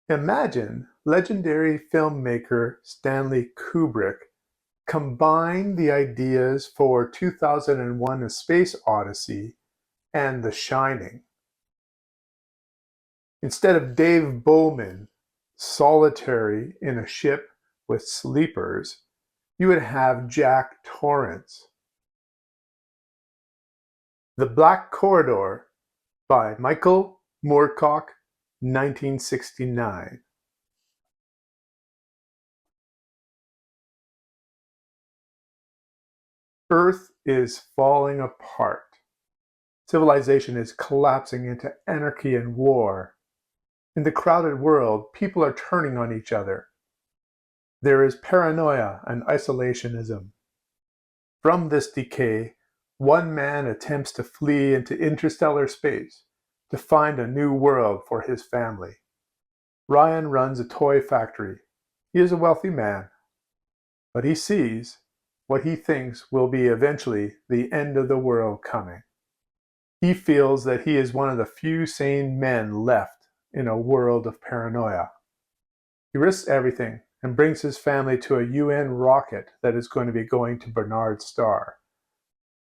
Imagine legendary filmmaker Stanley Kubrick combined the ideas for 2001: A Space Odyssey and The Shining. Instead of Dave Bowman solitary in a ship with sleepers, you would have Jack Torrance. The Black Corridor by Michael Moorcock, 1969. Earth is falling apart. Civilization is collapsing into anarchy and war. In the crowded world, people are turning on each other. There is paranoia and isolationism. From this decay, one man attempts to flee into interstellar space to find a new world for his family. Ryan runs a toy factory. He is a wealthy man, but he sees what he thinks will be eventually the end of the world coming. He feels that he is one of the few sane men left in a world of paranoia. He risks everything and brings his family to a UN rocket that is going to be going to Bernard's star.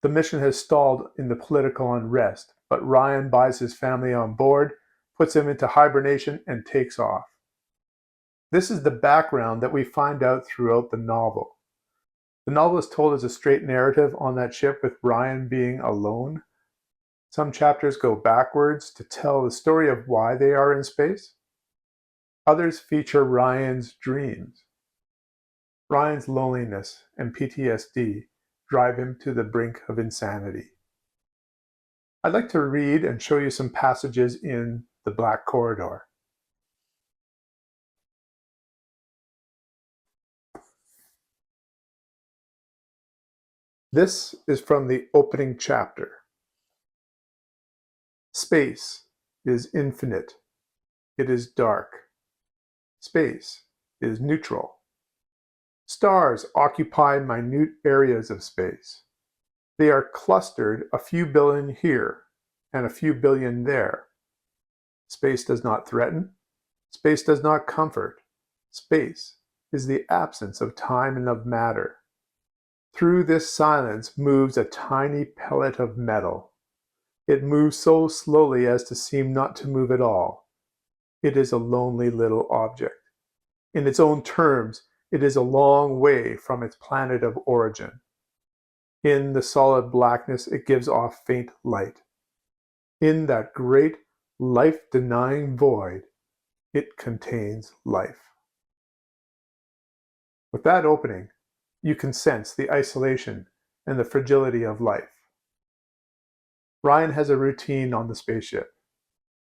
The mission has stalled in the political unrest, but Ryan buys his family on board, puts them into hibernation, and takes off. This is the background that we find out throughout the novel. The novel is told as a straight narrative on that ship with Ryan being alone. Some chapters go backwards to tell the story of why they are in space. Others feature Ryan's dreams. Ryan's loneliness and PTSD drive him to the brink of insanity. I'd like to read and show you some passages in The Black Corridor. This is from the opening chapter. Space is infinite. It is dark. Space is neutral. Stars occupy minute areas of space. They are clustered a few billion here and a few billion there. Space does not threaten. Space does not comfort. Space is the absence of time and of matter. Through this silence moves a tiny pellet of metal. It moves so slowly as to seem not to move at all. It is a lonely little object. In its own terms, it is a long way from its planet of origin. In the solid blackness, it gives off faint light. In that great, life-denying void, it contains life. With that opening, you can sense the isolation and the fragility of life. Ryan has a routine on the spaceship.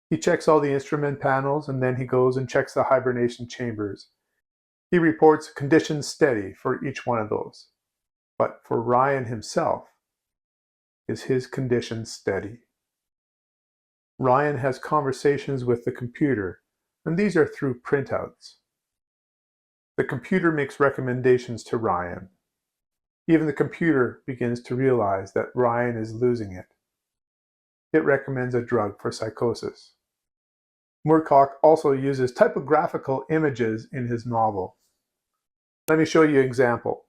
He checks all the instrument panels and then he goes and checks the hibernation chambers. He reports conditions steady for each one of those. But for Ryan himself, is his condition steady? Ryan has conversations with the computer, and these are through printouts. The computer makes recommendations to Ryan. Even the computer begins to realize that Ryan is losing it. It recommends a drug for psychosis. Moorcock also uses typographical images in his novel. Let me show you an example.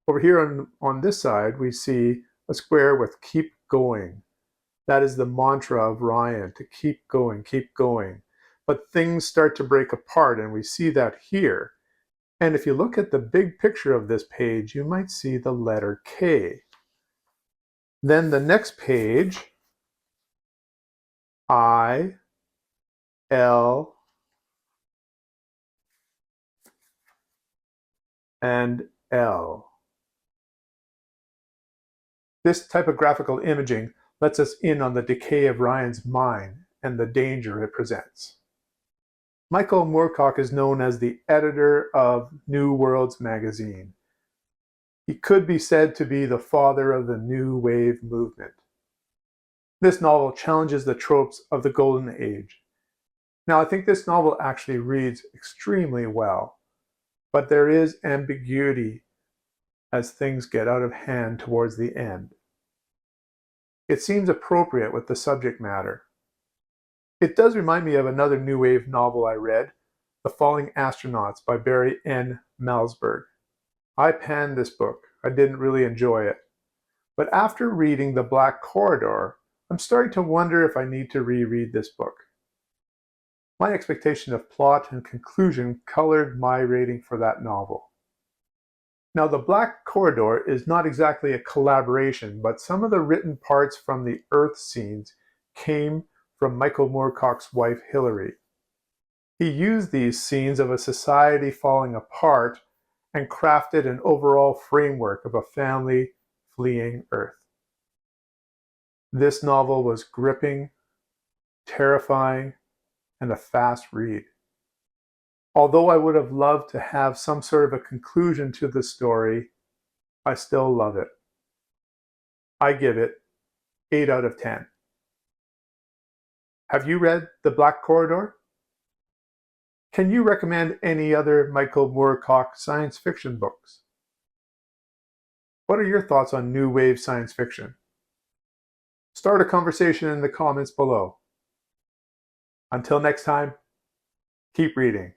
Over here on this side, we see a square with keep going. That is the mantra of Ryan, to keep going, keep going. But things start to break apart, and we see that here. And if you look at the big picture of this page, you might see the letter K. Then the next page, I, L, and L. This typographical imaging lets us in on the decay of Ryan's mind and the danger it presents. Michael Moorcock is known as the editor of New Worlds magazine. He could be said to be the father of the New Wave movement. This novel challenges the tropes of the Golden Age. Now, I think this novel actually reads extremely well, but there is ambiguity as things get out of hand towards the end. It seems appropriate with the subject matter. It does remind me of another New Wave novel I read, The Falling Astronauts by Barry N. Malzberg. I panned this book. I didn't really enjoy it. But after reading The Black Corridor, I'm starting to wonder if I need to reread this book. My expectation of plot and conclusion colored my rating for that novel. Now, The Black Corridor is not exactly a collaboration, but some of the written parts from the Earth scenes came from Michael Moorcock's wife, Hilary. He used these scenes of a society falling apart and crafted an overall framework of a family fleeing Earth. This novel was gripping, terrifying, and a fast read. Although I would have loved to have some sort of a conclusion to the story, I still love it. I give it 8 out of 10. Have you read The Black Corridor? Can you recommend any other Michael Moorcock science fiction books? What are your thoughts on New Wave science fiction? Start a conversation in the comments below. Until next time, keep reading.